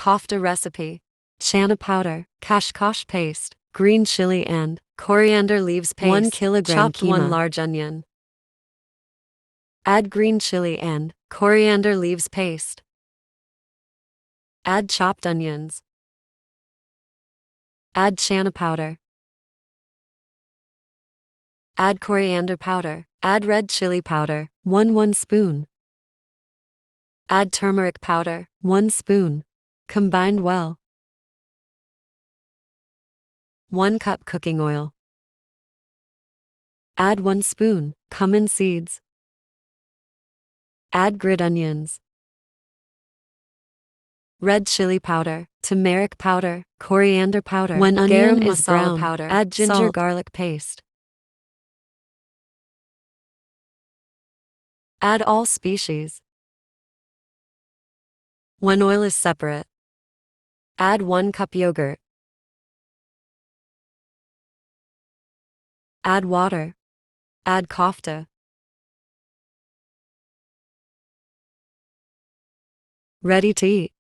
kofta recipe. Chana powder, kashkash paste, green chili and coriander leaves paste. 1 kilogram chopped keema. 1 large onion. Add green chili and coriander leaves paste. Add chopped onions. Add chana powder. Add coriander powder. Add red chili powder, 1 spoon. Add turmeric powder, 1 spoon. Combine well. 1 cup cooking oil. Add 1 spoon cumin seeds. Add grilled onions. Red chili powder, turmeric powder, coriander powder. When onion is brown, powder, add ginger garlic paste. Add all species. When oil is separate, add 1 cup yogurt. Add water. Add kofta. Ready to eat.